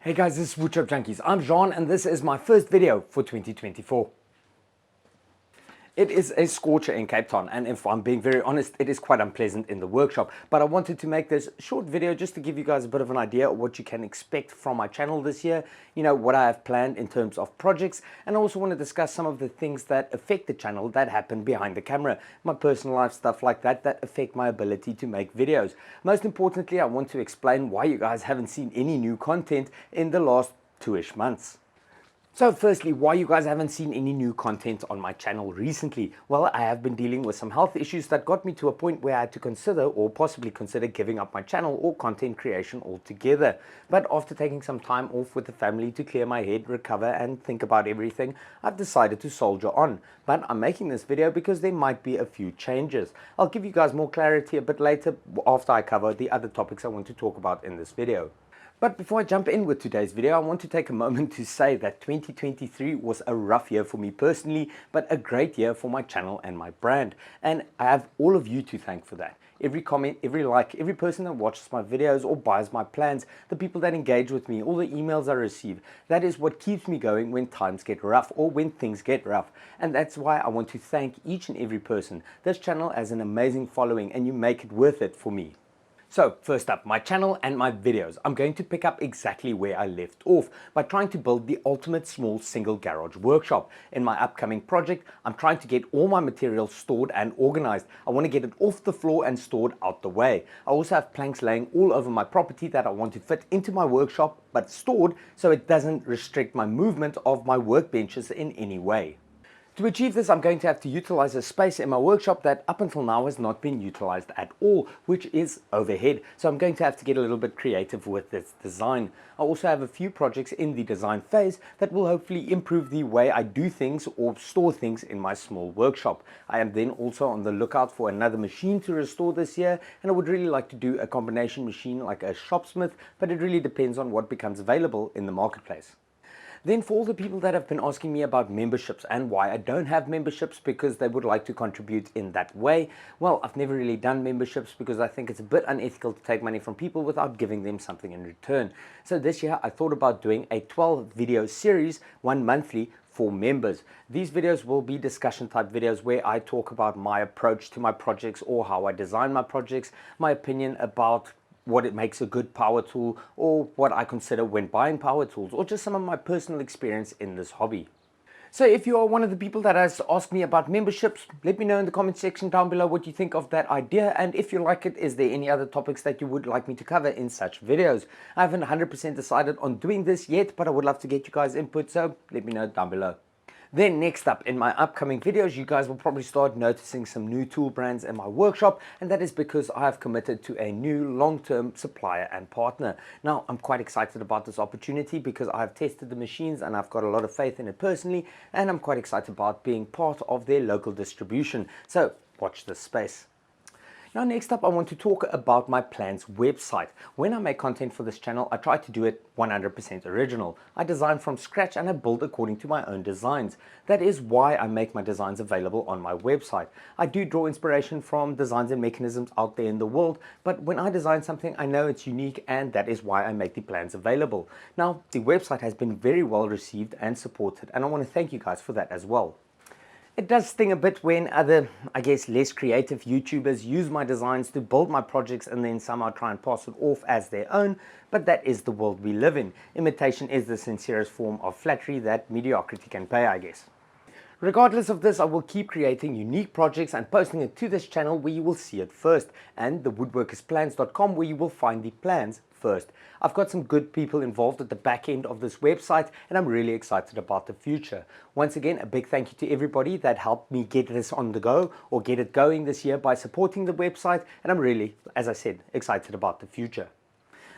Hey guys, this is Woodwork Junkies. I'm Jean and this is my first video for 2024. It is a scorcher in Cape Town, and if I'm being very honest, it is quite unpleasant in the workshop. But I wanted to make this short video just to give you guys a bit of an idea of what you can expect from my channel this year, what I have planned in terms of projects, and I also want to discuss some of the things that affect the channel that happen behind the camera, my personal life, stuff like that, that affect my ability to make videos. Most importantly, I want to explain why you guys haven't seen any new content in the last 2-ish months. So firstly, why you guys haven't seen any new content on my channel recently? Well, I have been dealing with some health issues that got me to a point where I had to consider or possibly consider giving up my channel or content creation altogether. But after taking some time off with the family to clear my head, recover and think about everything, I've decided to soldier on. But I'm making this video because there might be a few changes. I'll give you guys more clarity a bit later after I cover the other topics I want to talk about in this video. But before I jump in with today's video, I want to take a moment to say that 2023 was a rough year for me personally, but a great year for my channel and my brand. And I have all of you to thank for that. Every comment, every like, every person that watches my videos or buys my plans, the people that engage with me, all the emails I receive, that is what keeps me going when times get rough or when things get rough. And that's why I want to thank each and every person. This channel has an amazing following and you make it worth it for me. So first up, my channel and my videos. I'm going to pick up exactly where I left off by trying to build the ultimate small single garage workshop. In my upcoming project, I'm trying to get all my materials stored and organized. I want to get it off the floor and stored out the way. I also have planks laying all over my property that I want to fit into my workshop, but stored so it doesn't restrict my movement of my workbenches in any way. To achieve this, I'm going to have to utilize a space in my workshop that up until now has not been utilized at all, which is overhead. So I'm going to have to get a little bit creative with this design. I also have a few projects in the design phase that will hopefully improve the way I do things or store things in my small workshop. I am then also on the lookout for another machine to restore this year, and I would really like to do a combination machine like a shopsmith, but it really depends on what becomes available in the marketplace. Then for all the people that have been asking me about memberships and why I don't have memberships because they would like to contribute in that way, well, I've never really done memberships because I think it's a bit unethical to take money from people without giving them something in return. So this year I thought about doing a 12 video series, one monthly, for members. These videos will be discussion type videos where I talk about my approach to my projects or how I design my projects, my opinion about what it makes a good power tool, or what I consider when buying power tools, or just some of my personal experience in this hobby. So if you are one of the people that has asked me about memberships, let me know in the comment section down below what you think of that idea, and if you like it, is there any other topics that you would like me to cover in such videos? I haven't 100% decided on doing this yet, but I would love to get you guys input, so let me know down below. Then next up, in my upcoming videos, you guys will probably start noticing some new tool brands in my workshop, and that is because I have committed to a new long-term supplier and partner. Now, I'm quite excited about this opportunity because I have tested the machines and I've got a lot of faith in it personally, and I'm quite excited about being part of their local distribution. So watch this space. Now next up, I want to talk about my plans website. When I make content for this channel, I try to do it 100% original. I design from scratch and I build according to my own designs. That is why I make my designs available on my website. I do draw inspiration from designs and mechanisms out there in the world, but when I design something, I know it's unique, and that is why I make the plans available. Now, the website has been very well received and supported, and I want to thank you guys for that as well. It does sting a bit when other, I guess, less creative YouTubers use my designs to build my projects and then somehow try and pass it off as their own, but that is the world we live in. Imitation is the sincerest form of flattery that mediocrity can pay, I guess. Regardless of this, I will keep creating unique projects and posting it to this channel where you will see it first, and the woodworkersplans.com where you will find the plans first. I've got some good people involved at the back end of this website, and I'm really excited about the future. Once again, a big thank you to everybody that helped me get this on the go or get it going this year by supporting the website, and I'm really, as I said, excited about the future.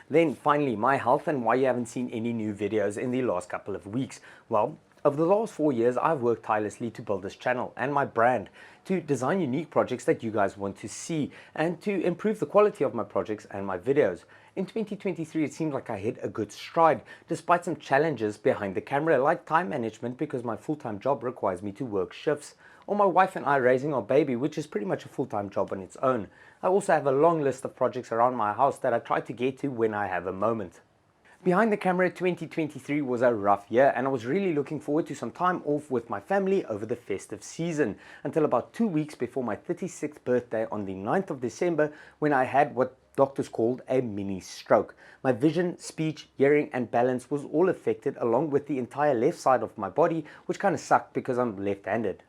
Then finally, my health and why you haven't seen any new videos in the last couple of weeks. Well, over the last 4 years, I've worked tirelessly to build this channel and my brand, to design unique projects that you guys want to see, and to improve the quality of my projects and my videos. In 2023, it seemed like I hit a good stride, despite some challenges behind the camera, like time management because my full-time job requires me to work shifts, or my wife and I raising our baby, which is pretty much a full-time job on its own. I also have a long list of projects around my house that I try to get to when I have a moment. Behind the camera, 2023 was a rough year, and I was really looking forward to some time off with my family over the festive season, until about 2 weeks before my 36th birthday on the 9th of December, when I had what doctors called a mini stroke. My vision, speech, hearing and balance was all affected, along with the entire left side of my body, which kind of sucked because I'm left-handed.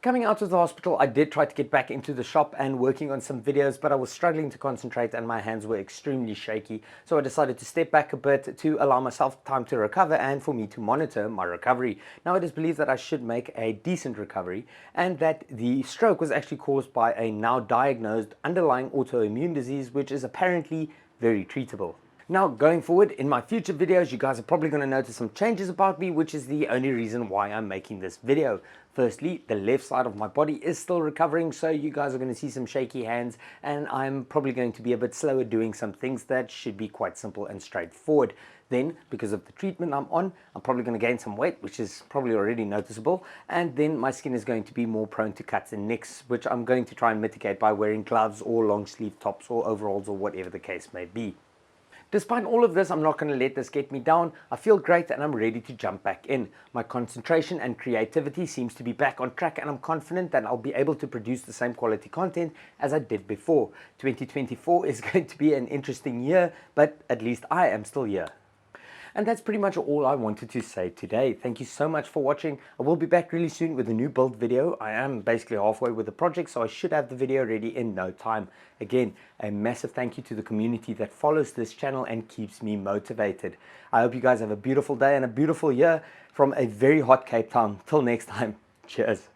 Coming out of the hospital, I did try to get back into the shop and working on some videos, but I was struggling to concentrate and my hands were extremely shaky. So I decided to step back a bit to allow myself time to recover and for me to monitor my recovery. Now it is believed that I should make a decent recovery and that the stroke was actually caused by a now diagnosed underlying autoimmune disease, which is apparently very treatable. Now, going forward, in my future videos, you guys are probably going to notice some changes about me, which is the only reason why I'm making this video. Firstly, the left side of my body is still recovering, so you guys are going to see some shaky hands, and I'm probably going to be a bit slower doing some things that should be quite simple and straightforward. Then, because of the treatment I'm on, I'm probably going to gain some weight, which is probably already noticeable, and then my skin is going to be more prone to cuts and nicks, which I'm going to try and mitigate by wearing gloves or long sleeve tops or overalls or whatever the case may be. Despite all of this, I'm not going to let this get me down. I feel great and I'm ready to jump back in. My concentration and creativity seems to be back on track, and I'm confident that I'll be able to produce the same quality content as I did before. 2024 is going to be an interesting year, but at least I am still here. And that's pretty much all I wanted to say today. Thank you so much for watching. I will be back really soon with a new build video. I am basically halfway with the project, so I should have the video ready in no time. Again, a massive thank you to the community that follows this channel and keeps me motivated. I hope you guys have a beautiful day and a beautiful year from a very hot Cape Town. Till next time, cheers.